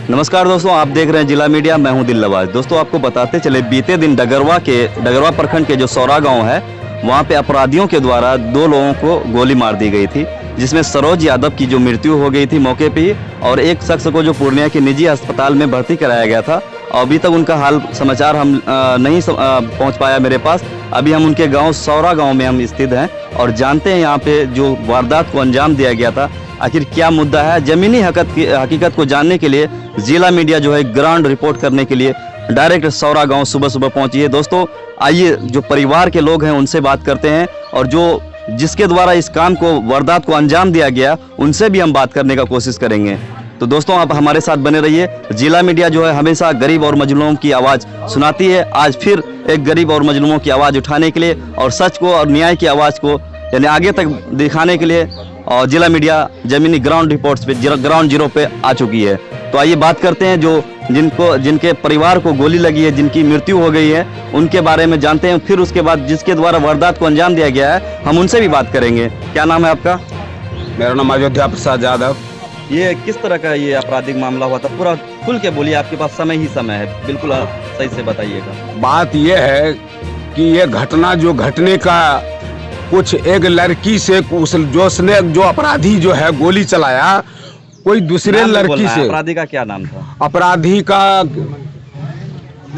नमस्कार दोस्तों, आप देख रहे हैं जिला मीडिया। मैं हूं दिलनवाज। दोस्तों आपको बताते चले, बीते दिन डगरवा प्रखंड के जो सौरा गांव है, वहां पे अपराधियों के द्वारा 2 लोगों को गोली मार दी गई थी, जिसमें सरोज यादव की जो मृत्यु हो गई थी मौके पे ही, और एक शख्स को जो पूर्णिया के निजी अस्पताल में भर्ती कराया गया था। अभी तक उनका हाल समाचार हम नहीं पहुंच पाया मेरे पास। अभी हम उनके गांव सौरा गांव में हम स्थित हैं और जानते हैं यहाँ पे जो वारदात को अंजाम दिया गया था आखिर क्या मुद्दा है। जमीनी हकीकत को जानने के लिए जिला मीडिया जो है ग्राउंड रिपोर्ट करने के लिए डायरेक्ट सौरा गांव सुबह सुबह पहुंची है। दोस्तों आइए जो परिवार के लोग हैं उनसे बात करते हैं, और जो जिसके द्वारा इस काम को वारदात को अंजाम दिया गया उनसे भी हम बात करने का कोशिश करेंगे। तो दोस्तों आप हमारे साथ बने रहिए। जिला मीडिया जो है हमेशा गरीब और मजलूमों की आवाज़ सुनाती है। आज फिर एक गरीब और मजलूमों की आवाज़ उठाने के लिए और सच को और न्याय की आवाज़ को यानी आगे तक दिखाने के लिए और जिला मीडिया जमीनी ग्राउंड रिपोर्ट्स पे ग्राउंड जीरो पे आ चुकी है। तो आइए बात करते हैं जो जिनके परिवार को गोली लगी है, जिनकी मृत्यु हो गई है, उनके बारे में जानते हैं। फिर उसके बाद जिसके द्वारा वारदात को अंजाम दिया गया है हम उनसे भी बात करेंगे। क्या नाम है आपका? मेरा नाम अयोध्या प्रसाद यादव। ये किस तरह का ये आपराधिक मामला हुआ था? पूरा खुल के बोलिए, आपके पास समय ही समय है, बिल्कुल सही से बताइएगा। बात ये है कि ये घटना जो घटने का कुछ एक लड़की से जो अपराधी जो है गोली चलाया कोई दूसरे लड़की से। अपराधी का क्या नाम था? अपराधी का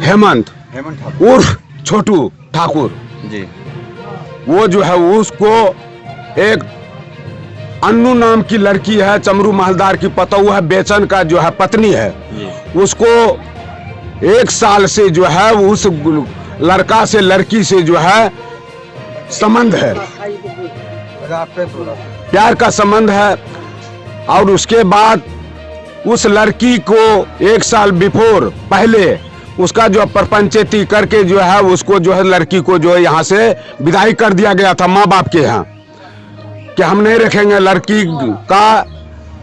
हेमंत उर्फ छोटू ठाकुर जी। वो जो है उसको एक अन्नू नाम की लड़की है, चमरू महलदार की पतऊ है, बेचन का जो है पत्नी है, उसको 1 साल से जो है उस लड़का से लड़की से जो है संबंध है, प्यार का संबंध है। और उसके बाद उस लड़की को 1 साल बिफोर पहले उसका जो परपंचेती करके जो है उसको जो है लड़की को जो है यहाँ से विदाई कर दिया गया था माँ बाप के यहाँ, कि हम नहीं रखेंगे। लड़की का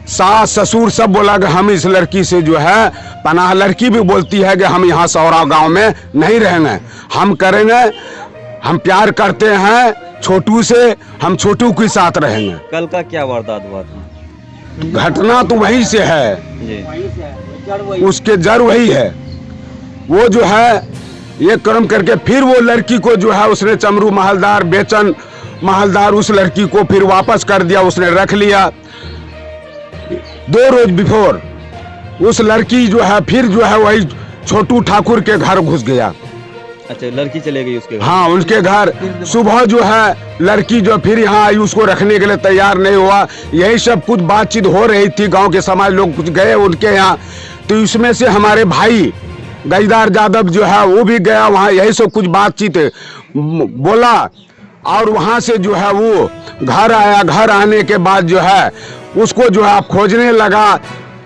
सास ससुर सब बोला कि हम इस लड़की से जो है पनाह। लड़की भी बोलती है कि हम यहाँ सौरा गांव में नहीं रहेंगे, हम करेंगे, हम प्यार करते हैं छोटू से, हम छोटू के साथ रहेंगे। कल का क्या वारदात हुआ था? घटना तो वही से है जी। उसके जड़ वही है। वो जो है ये कर्म करके फिर वो लड़की को जो है उसने चमरू महलदार बेचन महलदार उस लड़की को फिर वापस कर दिया, उसने रख लिया। 2 रोज बिफोर उस लड़की जो है फिर जो है वही छोटू ठाकुर के घर घुस गया। अच्छा, लड़की चले गई उसके घर? हाँ, उनके घर। सुबह जो है लड़की जो फिर यहाँ आई, उसको रखने के लिए तैयार नहीं हुआ। यही सब कुछ बातचीत हो रही थी, गांव के समाज लोग कुछ गए उनके यहाँ। तो इसमें से हमारे भाई गईदार यादव जो है वो भी गया वहाँ, यही सब कुछ बातचीत बोला। और वहाँ से जो है वो घर आया। घर आने के बाद जो है उसको जो है खोजने लगा,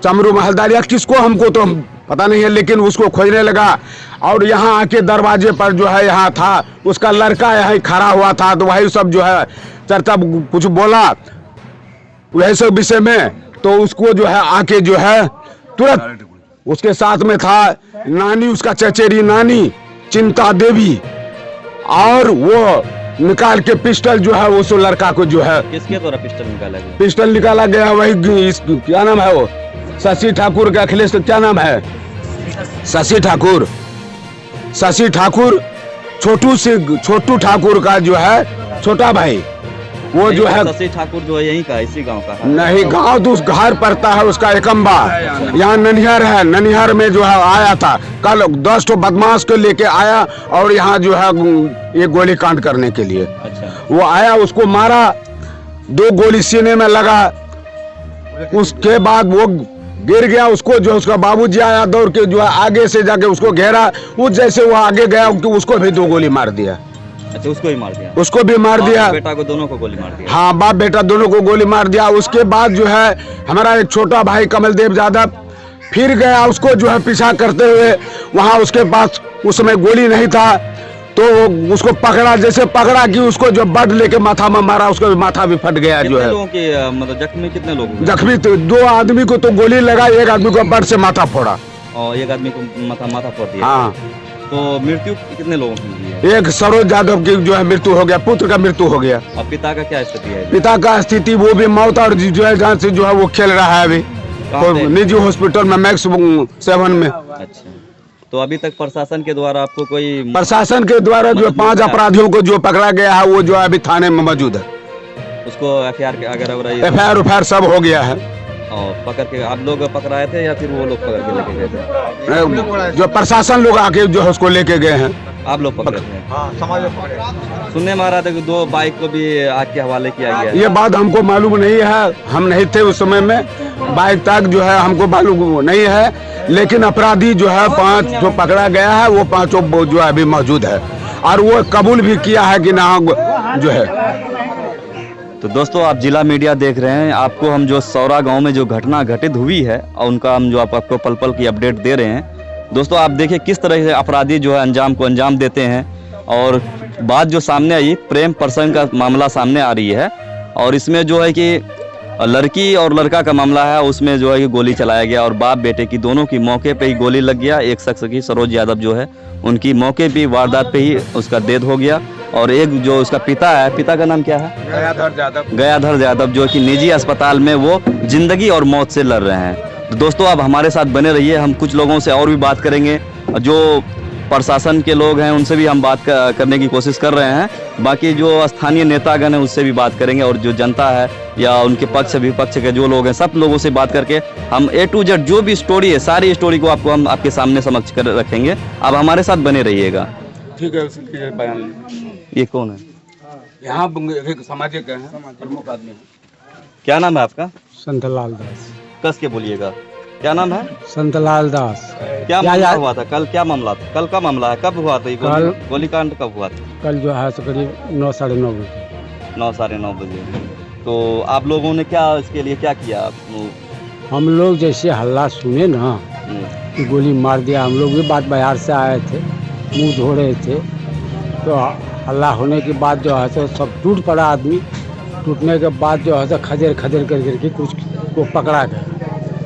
चमरू महलदार या किसको हमको तो पता नहीं है, लेकिन उसको खोजने लगा। और यहाँ आके दरवाजे पर जो है यहाँ था उसका लड़का यहाँ खड़ा हुआ था, तो वही सब जो है चर्चा कुछ बोला वही सब विषय में। तो उसको जो है आके जो है तुरंत उसके साथ में था नानी, उसका चचेरी नानी चिंता देवी, और वो निकाल के पिस्टल जो है उस लड़का को जो है। किसके द्वारा पिस्टल निकाला गया? पिस्टल निकाला गया वही क्या नाम है वो शशि ठाकुर का, अखिलेश क्या नाम है, शशि ठाकुर छोटू ठाकुर का जो है छोटा भाई। वो जो है शशि ठाकुर जो है यहीं का, इसी गांव का है? नहीं, गांव तो उस घर पड़ता है उसका एकम्बा। यहाँ ननिहर है, ननिहर में जो है आया था कल 10 तो बदमाश को लेके आया और यहाँ जो है ये गोली कांड करने के लिए। अच्छा। वो आया, उसको मारा, 2 गोली सीने में लगा। उसके बाद वो गिर गया। उसको जो उसका बाबूजी आया दौड़ के जो है आगे से जाके उसको घेरा। उस जैसे वो आगे गया उसको भी 2 गोली मार दिया। अच्छा, उसको ही मार दिया? उसको भी मार दिया। बेटा को दोनों को गोली मार दिया? हाँ, बाप बेटा दोनों को गोली मार दिया। उसके बाद जो है हमारा एक छोटा भाई कमलदेव यादव फिर गया, उसको जो है पीछा करते हुए। वहाँ उसके पास उस समय गोली नहीं था, तो उसको पकड़ा। जैसे पकड़ा कि उसको जो बड लेके माथा में मारा, उसका माथा भी फट गया। जो है मतलब जख्मी कितने लोग? जख्मी तो 2 आदमी को तो गोली लगा, 1 आदमी को बड से माथा फोड़ा और 1 आदमी को माथा फोड़ दिया। हाँ। तो मृत्यु कितने लोगों की हुई है? एक सरोज यादव की जो है मृत्यु हो गया, पुत्र का मृत्यु हो गया। और पिता का क्या स्थिति है? पिता का स्थिति वो भी मौत और जो है जान से जो है वो खेल रहा है अभी। कहाँ पे? निजी हॉस्पिटल में मैक्स 7 में। अच्छा, तो अभी तक प्रशासन के द्वारा आपको कोई प्रशासन के द्वारा जो 5 अपराधियों को जो पकड़ा गया है वो जो है अभी थाने में मौजूद है। उसको FIR अगर FIR सब हो गया है। और पकड़ के आप लोग पकड़ाए थे या फिर वो लोग पकड़ के लेके गए थे? जो प्रशासन लोग आके जो है उसको लेके गए हैं। आप लोग पकड़े थे? सुनने में आ रहा था कि 2 बाइक को भी आग के हवाले किया गया है। ये बात हमको मालूम नहीं है, हम नहीं थे उस समय में। बाइक तक जो है हमको मालूम नहीं है, लेकिन अपराधी जो है 5 जो पकड़ा गया है वो 5 जो है अभी मौजूद है और वो कबूल भी किया है कि ना जो है। तो दोस्तों, आप जिला मीडिया देख रहे हैं। आपको हम जो सौरा गांव में जो घटना घटित हुई है और उनका हम जो आपको पल पल की अपडेट दे रहे हैं। दोस्तों, आप देखिए किस तरह से अपराधी जो है अंजाम को अंजाम देते हैं। और बात जो सामने आई, प्रेम प्रसंग का मामला सामने आ रही है और इसमें जो है कि लड़की और लड़का का मामला है। उसमें जो है कि गोली चलाया गया और बाप बेटे की दोनों की मौके पे ही गोली लग गया। एक शख्स की, सरोज यादव जो है, उनकी मौके पे वारदात पे ही उसका डेथ हो गया। और एक जो उसका पिता है, पिता का नाम क्या है? गयाधर यादव, जो कि निजी अस्पताल में वो जिंदगी और मौत से लड़ रहे हैं। तो दोस्तों, आप हमारे साथ बने रहिए। हम कुछ लोगों से और भी बात करेंगे, जो प्रशासन के लोग हैं उनसे भी हम बात करने की कोशिश कर रहे हैं। बाकी जो स्थानीय नेतागण हैं उससे भी बात करेंगे और जो जनता है या उनके पक्ष विपक्ष के जो लोग हैं सब लोगों से बात करके हम A to Z जो भी स्टोरी है सारी स्टोरी को आपको हम आपके सामने समक्ष कर रखेंगे। आप हमारे साथ बने रहिएगा। ठीक है, बयान ये कौन है? यहाँ एक सामाजिक है, प्रमुख आदमी है। क्या नाम है आपका? संतलाल दास। कस के बोलिएगा, क्या नाम है? संतलाल दास। क्या मामला हुआ था कल? क्या मामला था कल? का मामला है, कब हुआ था ये कल गोलीकांड कब हुआ था? कल जो है करीब 9 साढ़े 9 बजे। 9 साढ़े 9 बजे। तो आप लोगों ने क्या इसके लिए क्या किया? हम लोग जैसे हल्ला सुने ना कि गोली मार दिया, हम लोग भी बात बाहर से आए थे, मुंह धो रहे थे, तो हल्ला होने के बाद जो है सब टूट पड़ा आदमी। टूटने के बाद जो है खदेर खदेर करके कुछ को पकड़ा गया,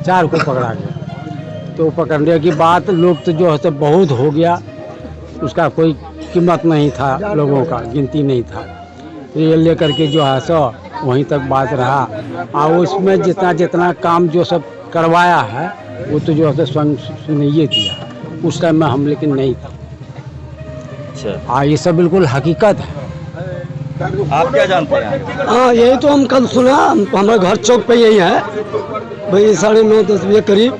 4 को पकड़ा गया। तो पकड़ने की बात लोग तो जो है बहुत हो गया, उसका कोई कीमत नहीं था, लोगों का गिनती नहीं था। ये लेकर के जो है सो वहीं तक बात रहा। और उसमें जितना काम जो सब करवाया है वो तो जो है स्वयं सुनिए दिया, उस टाइम में हम लेकिन नहीं था। अच्छा, ये सब बिल्कुल हकीकत है। आप क्या जानते हैं? हाँ, यही तो हम कल सुना, हमारे घर चौक पे यही है भाई, 9:30-10 बजे करीब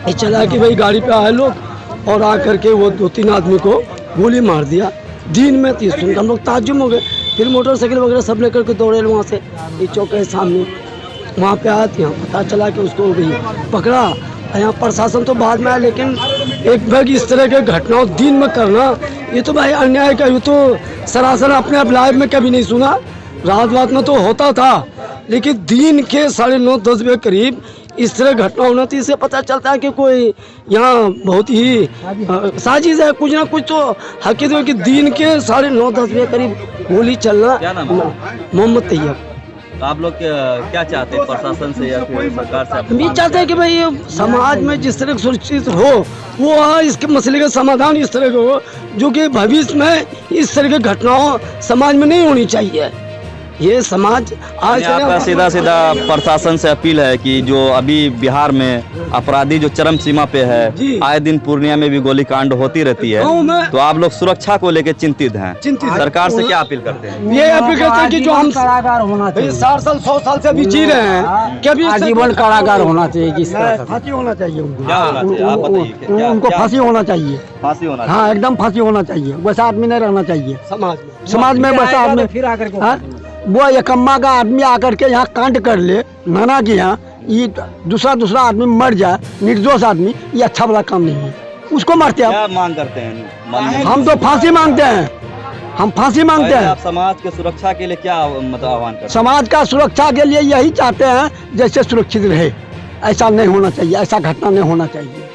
ये चला कि भाई गाड़ी पे आए लोग और आ करके वो 2-3 आदमी को गोली मार दिया। दिन में 30 सुन हम लोग ताज्जुब हो गए। फिर मोटरसाइकिल वगैरह सब लेकर के दौड़े वहाँ से, ये चौक के सामने वहाँ पे आए थे। यहाँ पता चला कि उसको भाई पकड़ा। यहाँ प्रशासन तो बाद में आया, लेकिन एक भाग इस तरह के घटनाओं दिन में करना ये तो भाई अन्याय का, ये तो सरासर अपने आप लाइफ में कभी नहीं सुना। रात में तो होता था, लेकिन दिन के 9:30-10 बजे करीब इस तरह घटना होना थी। इससे पता चलता है कि कोई यहाँ बहुत ही साजिश है, कुछ ना कुछ तो हकीकत है कि दिन के 9:30-10 बजे करीब गोली चलना। क्या नाम है? मोहम्मद तैयब। तो आप लोग क्या चाहते हैं प्रशासन से या फिर सरकार से? हम भी चाहते हैं कि भाई ये समाज में जिस तरह सुरक्षित हो वो इसके मसले का समाधान इस तरह का हो, जो कि भविष्य में इस तरह की घटनाओं समाज में नहीं होनी चाहिए। ये समाज आज आपका सीधा प्रशासन से अपील है कि जो अभी बिहार में अपराधी जो चरम सीमा पे है, आए दिन पूर्णिया में भी गोली कांड होती रहती है, तो आप लोग सुरक्षा को लेकर चिंतित हैं। सरकार से क्या अपील करते हैं? ये अपील करते हैं कि जो हम 60 साल 100 साल से अभी जी रहे हैं, कभी आजीवन कारागार होना चाहिए, जिस तरह फांसी होना चाहिए उनको। क्या होना चाहिए आप बताइए? उनको फांसी होना चाहिए। फांसी होना हाँ, एकदम फांसी होना चाहिए। वैसा आदमी नहीं रहना चाहिए समाज में वैसा आदमी। फिर आकर के हाँ? वो एकम्मा का आदमी आकर के यहाँ कांड कर ले, नाना के यहाँ ये दूसरा आदमी मर जाए, निर्दोष आदमी, ये अच्छा वाला काम नहीं है। उसको मारते हैं। क्या मांग करते हैं? हम तो फांसी मांगते हैं, हम फांसी मांगते हैं। आप समाज के सुरक्षा के लिए क्या मतलब आह्वान करते हैं? समाज का सुरक्षा के लिए यही चाहते हैं जैसे सुरक्षित रहे। ऐसा नहीं होना चाहिए, ऐसा घटना नहीं होना चाहिए,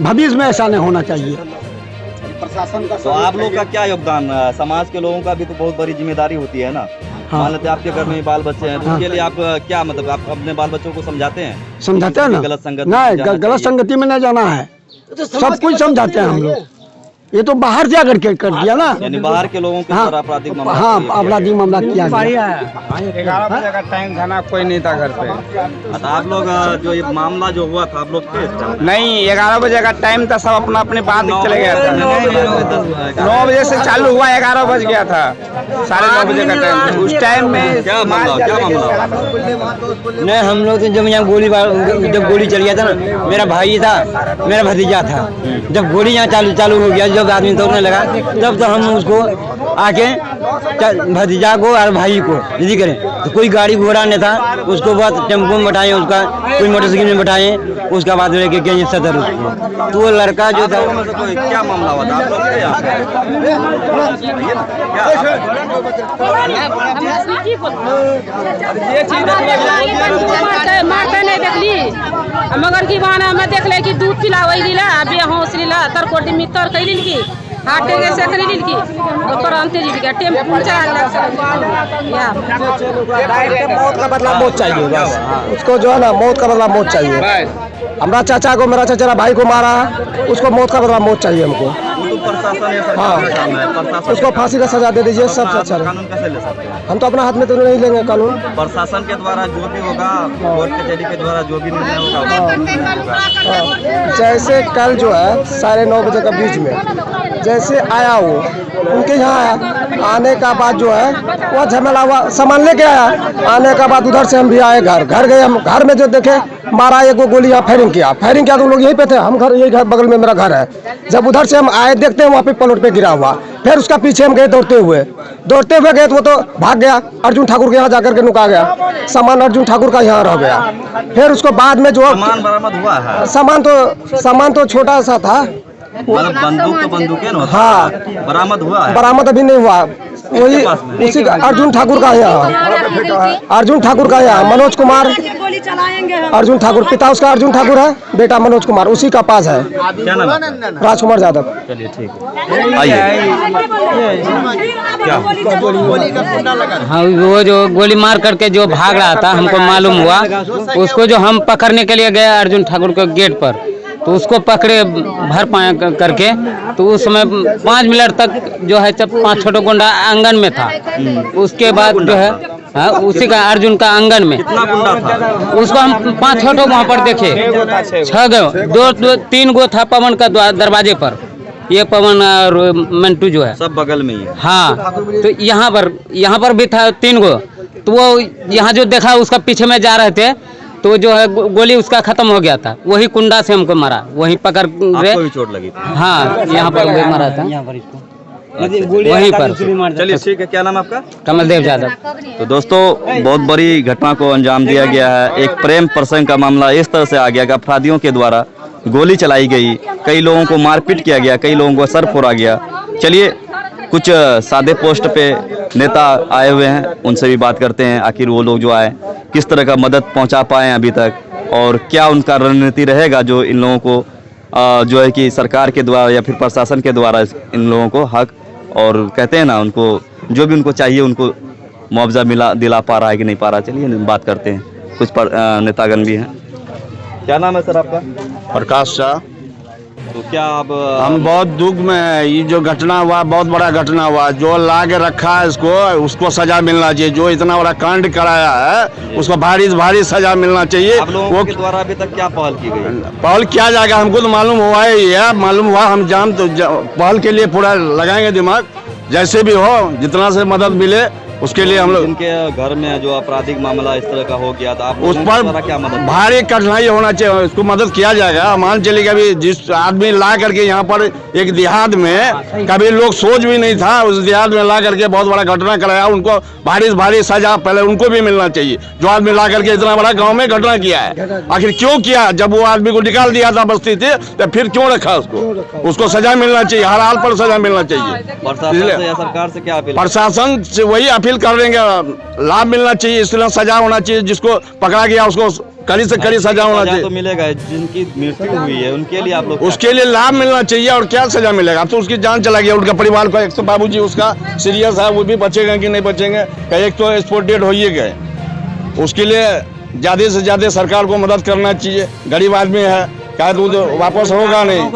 भविष्य में ऐसा नहीं होना चाहिए। प्रशासन का तो आप लोग का क्या योगदान? समाज के लोगों का भी तो बहुत बड़ी जिम्मेदारी होती है ना। हाँ। मान लेते आपके घर में बाल बच्चे हैं, तो हाँ। उसके लिए आप क्या मतलब आप अपने बाल बच्चों को समझाते हैं? समझाते हैं ना, गलत संगति नहीं गलत संगति में नहीं जाना है, सब कुछ समझाते हैं हम लोग। ये तो बाहर जा करके कर दिया ना। यानी बाहर के लोगों के हाँ, द्वारा आपराधिक मामला हाँ किया गया। आपराधिक मामला किया गया। 11 बजे का टाइम था ना, कोई नहीं था घर पे। तो आप लोग जो ये मामला जो हुआ था आप लोग थे? नहीं, 11 बजे का टाइम था, सब अपना अपने बात चले गया था। 9 बजे से चालू हुआ, 11 बज गया था, 9:30 बजे का टाइम था। उस टाइम में क्या मामला नहीं, हम लोग तो जब यहाँ जब गोली चल गया था ना, मेरा भाई था, मेरा भतीजा था, जब गोली यहाँ चालू हो गया, जब आदमी तोड़ने लगा, तब तो हम उसको आके भतीजा को और भाई को यदि करें तो कोई गाड़ी घोड़ा नहीं था, उसको बाद टेम्पो में बैठाए, उसका कोई मोटरसाइकिल में बैठाए, उसका बाद लेके गए सदर उसको। तो वो लड़का जो था, क्या मामला हुआ था आप लोग थे यहाँ? मारते नहीं देखली, मगर की बहाना में देख ले कि दूध पिलावे लीला, अभी हौस लीला, तर कोटी मितर कैली की हाटे के से खरीद की ऊपर अंते जी के टेम्पो चला या मौत का बदला मौत चाहिए बस, उसको जो है ना मौत का बदला मौत चाहिए। हमारा चाचा को, मेरा चचेरा भाई को मारा, उसको मौत का बदला मौत चाहिए हमको। हाँ, उसको फांसी का सजा दे दीजिए, सबसे अच्छा है। कानून कैसे ले सकते हैं? हम तो अपना हाथ में तो नहीं लेंगे कानून। प्रशासन के द्वारा जो भी होगा, कोर्ट कचहरी के द्वारा जो भी निर्णय होगा। जैसे कल जो है 9:30 बजे के बीच में जैसे आया वो उनके यहाँ आया, आने का बाद जो है वह झमेला हुआ, सामान लेके आया, आने का बाद उधर से हम भी आए, घर गए। हम घर में जो देखे मारा, एक वो गोली यहाँ फायरिंग किया तो लोग यहीं पे थे, हम घर यही घर बगल में मेरा घर है। जब उधर से हम आए देखते हैं वहाँ पे पलट पे गिरा हुआ, फिर उसका पीछे हम गए दौड़ते हुए गए तो वो तो भाग गया, अर्जुन ठाकुर के यहाँ जाकर के नुका गया, सामान अर्जुन ठाकुर का यहाँ रह गया। फिर उसको बाद में जो सामान बरामद हुआ है, सामान तो छोटा सा था, मतलब बंदूक तो बंदूक है ना। हाँ, बरामद हुआ है, बरामद अभी नहीं हुआ। वही उसी का अर्जुन ठाकुर का यहाँ मनोज कुमार, अर्जुन ठाकुर पिता उसका अर्जुन ठाकुर है, बेटा मनोज कुमार, उसी का पास है। क्या नाम है? राजकुमार यादव। चलिए ठीक है, आइए। क्या हाँ वो जो गोली मार करके जो भाग रहा था, हमको मालूम हुआ, उसको जो हम पकड़ने के लिए गए अर्जुन ठाकुर के गेट पर, तो उसको पकड़े भर पाए करके, तो उस समय 5 मिनट तक जो है 5 छोटे गुंडा आंगन में था। उसके बाद जो है हाँ, उसी का अर्जुन का आंगन में कितना गुंडा था? उसको हम 5 छोटो वहाँ पर देखे, 6 गो, 3 गो था पवन का दरवाजे पर, ये पवन और मंटू जो है सब बगल में ही है। हाँ, तो यहाँ पर भी था 3 गो, तो वो यहाँ जो देखा उसका पीछे में जा रहे थे, तो जो है गोली उसका खत्म हो गया था, वही कुंडा से हमको मारा, वही पकड़ आपको भी चोट लगी थी? हाँ, यहाँ पर मारा था, वहीं पर। चलिए ठीक है, क्या नाम है आपका? कमलदेव यादव। तो दोस्तों बहुत बड़ी घटना को अंजाम दिया गया है। एक प्रेम प्रसंग का मामला इस तरह से आ गया कि अपराधियों के द्वारा गोली चलाई गई, कई लोगों को मारपीट किया गया, कई लोगों को सर फोड़ा गया। चलिए कुछ सादे पोस्ट पे नेता आए हुए हैं, उनसे भी बात करते हैं, आखिर वो लोग जो आए किस तरह का मदद पहुंचा पाए अभी तक, और क्या उनका रणनीति रहेगा जो इन लोगों को जो है कि सरकार के द्वारा या फिर प्रशासन के द्वारा इन लोगों को हक और कहते हैं ना, उनको जो भी उनको चाहिए उनको मुआवजा दिला पा रहा है कि नहीं पा रहा। चलिए बात करते हैं, कुछ नेतागण भी हैं। क्या नाम है सर आपका? प्रकाश शाह। तो क्या अब हम बहुत दुख में है, ये जो घटना हुआ बहुत बड़ा घटना हुआ, जो ला के रखा है उसको सजा मिलना चाहिए, जो इतना बड़ा कांड कराया है उसको भारी से भारी सजा मिलना चाहिए। आप लोगों के द्वारा अभी तक क्या पहल की गई? पहल किया जाएगा, हमको तो मालूम हुआ है, मालूम हुआ, हम जान तो पहल के लिए पूरा लगाएंगे दिमाग, जैसे भी हो जितना से मदद मिले उसके लिए हम लोग। उनके घर में जो आपराधिक मामला इस तरह का हो गया था, आप उस पर क्या मदद? भारी कठिनाई होना चाहिए, उसको मदद किया जाएगा। मान चलिए कभी जिस आदमी ला करके यहाँ पर एक देहात में कभी लोग सोच भी नहीं था, उस देहात में ला करके बहुत बड़ा घटना कराया, उनको भारी से भारी सजा पहले उनको भी मिलना चाहिए, जो आदमी ला करके इतना बड़ा गाँव में घटना किया है। आखिर क्यों किया? जब वो आदमी को निकाल दिया था बस्ती से, तो फिर क्यों रखा उसको सजा मिलना चाहिए, हर हाल पर सजा मिलना चाहिए। प्रशासन से या सरकार से क्या अपील? प्रशासन से वही अपील कर देंगे, लाभ मिलना चाहिए, इसलिए सजा होना चाहिए, जिसको पकड़ा गया उसको कड़ी से कड़ी सजा होना चाहिए। तो मिलेगा, जिनकी मृत्यु हुई है उनके लिए आप लोग उसके लिए लाभ मिलना चाहिए, और क्या सजा मिलेगा? अब तो उसकी जान चला गया, उनका परिवार को, एक तो बाबूजी उसका सीरियस है, वो भी बचेगा कि नहीं बचेंगे, एक तो स्पॉट डेड हो ही गए। उसके लिए ज्यादा से ज्यादा सरकार को मदद करना चाहिए, गरीब आदमी है, क्या दूध वापस होगा नहीं।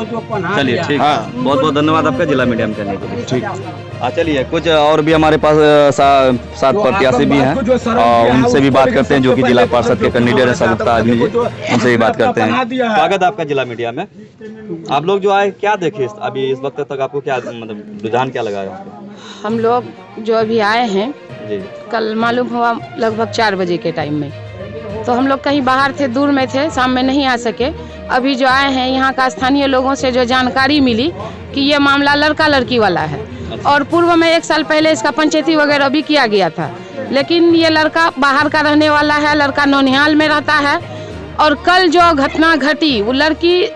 चलिए ठीक, हाँ। बहुत बहुत धन्यवाद आपका जिला मीडिया में कहने के लिए। ठीक। चलिए कुछ और भी हमारे पास सात प्रत्याशी भी हैं और उनसे भी बात करते हैं, जो कि जिला पार्षद के कैंडिडेट हैं संयुक्त आदमी जी, उनसे भी बात करते हैं। स्वागत है आपका जिला मीडिया में। आप लोग जो आए क्या देखे अभी इस वक्त तक, आपको क्या मतलब रुझान क्या लगा है? हम लोग जो अभी आए हैं जी कल मालूम हुआ लगभग 4 बजे के टाइम में, तो हम लोग कहीं बाहर थे, दूर में थे, शाम में नहीं आ सके। अभी जो आए हैं यहाँ का स्थानीय लोगों से जो जानकारी मिली कि ये मामला लड़का लड़की वाला है और पूर्व में 1 साल पहले इसका पंचायती वगैरह भी किया गया था, लेकिन ये लड़का बाहर का रहने वाला है, लड़का नौनिहाल में रहता है। और कल जो घटना घटी वो लड़की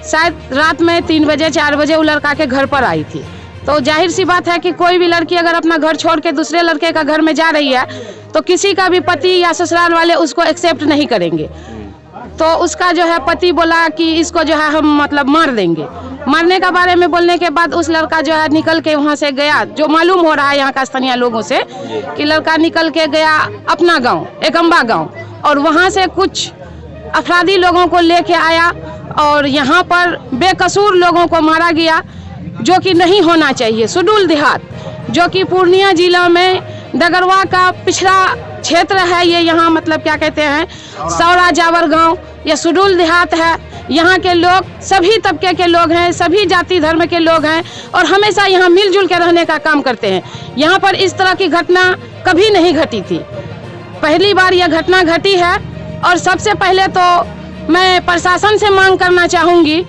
शायद रात में 3 बजे 4 बजे वो लड़का के घर पर आई थी। तो जाहिर सी बात है कि कोई भी लड़की अगर अपना घर छोड़ के दूसरे लड़के का घर में जा रही है तो किसी का भी पति या ससुराल वाले उसको एक्सेप्ट नहीं करेंगे। तो उसका जो है पति बोला कि इसको जो है हम मतलब मार देंगे। मारने का बारे में बोलने के बाद उस लड़का जो है निकल के वहाँ से गया, जो मालूम हो रहा है यहाँ का स्थानीय लोगों से कि लड़का निकल के गया अपना गाँव एकम्बा गाँव, और वहाँ से कुछ अपराधी लोगों को लेके आया और यहाँ पर बेकसूर लोगों को मारा गया, जो कि नहीं होना चाहिए। सुडुल देहात जो कि पूर्णिया जिला में डगरवा का पिछड़ा क्षेत्र है, ये यहाँ मतलब क्या कहते हैं सौरा जावर गांव, ये सुडुल देहात है। यहाँ के लोग सभी तबके के लोग हैं, सभी जाति धर्म के लोग हैं और हमेशा यहाँ मिलजुल के रहने का काम करते हैं। यहाँ पर इस तरह की घटना कभी नहीं घटी थी, पहली बार यह घटना घटी है। और सबसे पहले तो मैं प्रशासन से मांग करना चाहूँगी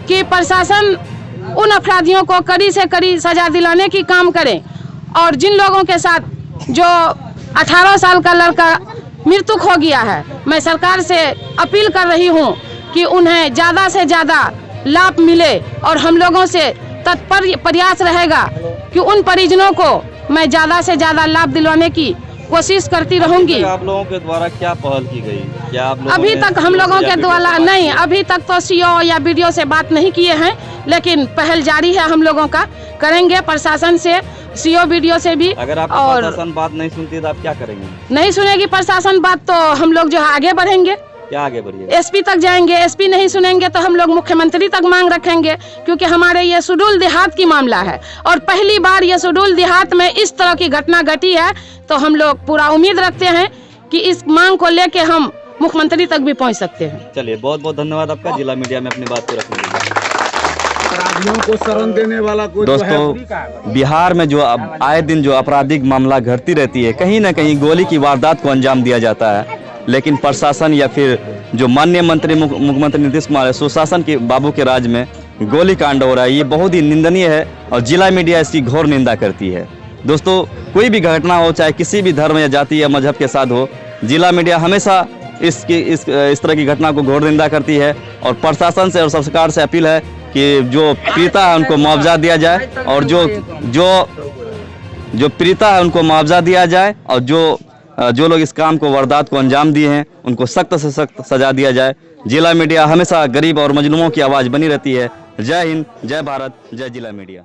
कि प्रशासन उन अपराधियों को कड़ी से कड़ी सजा दिलाने की काम करें, और जिन लोगों के साथ जो 18 साल का लड़का मृतक हो गया है, मैं सरकार से अपील कर रही हूं कि उन्हें ज़्यादा से ज़्यादा लाभ मिले और हम लोगों से तत्पर प्रयास रहेगा कि उन परिजनों को मैं ज़्यादा से ज़्यादा लाभ दिलवाने की कोशिश करती रहूंगी। आप लोगों के द्वारा क्या पहल की गई? क्या आप लोगों अभी तक हम लोगों के द्वारा नहीं, अभी तक तो सीओ या बीडीओ से बात नहीं किए हैं, लेकिन पहल जारी है, हम लोगों का करेंगे प्रशासन से, सीओ बीडीओ से भी। अगर आप और प्रशासन बात नहीं सुनती तो आप क्या करेंगे? नहीं सुनेगी प्रशासन बात तो हम लोग जो है आगे बढ़ेंगे, क्या आगे बढ़िए? एसपी तक जाएंगे। एसपी नहीं सुनेंगे तो हम लोग मुख्यमंत्री तक मांग रखेंगे, क्योंकि हमारे ये सुडुल देहात की मामला है और पहली बार ये सुडुल देहात में इस तरह की घटना घटी है। तो हम लोग पूरा उम्मीद रखते हैं कि इस मांग को लेके हम मुख्यमंत्री तक भी पहुंच सकते हैं। चलिए बहुत बहुत धन्यवाद आपका जिला मीडिया में अपनी बात को रखने के लिए। अपराधियों को शरण देने वाला कोई तो है? दोस्तों बिहार में जो आए दिन जो आपराधिक मामला घटती रहती है, कहीं ना कहीं गोली की वारदात को अंजाम दिया जाता है, लेकिन प्रशासन या फिर जो माननीय मंत्री मुख्यमंत्री नीतीश कुमार है, सुशासन के बाबू के राज में गोली कांड हो रहा है, ये बहुत ही निंदनीय है और जिला मीडिया इसकी घोर निंदा करती है। दोस्तों कोई भी घटना हो, चाहे किसी भी धर्म या जाति या मजहब के साथ हो, जिला मीडिया हमेशा इस तरह की घटना को घोर निंदा करती है और प्रशासन से और सरकार से अपील है कि जो पीड़िता है उनको मुआवजा दिया जाए और जो पीड़िता है उनको मुआवजा दिया जाए और जो लोग इस काम को वारदात को अंजाम दिए हैं उनको सख्त से सख्त सजा दिया जाए। जिला मीडिया हमेशा गरीब और मजलूमों की आवाज़ बनी रहती है। जय हिंद, जय भारत, जय जिला मीडिया।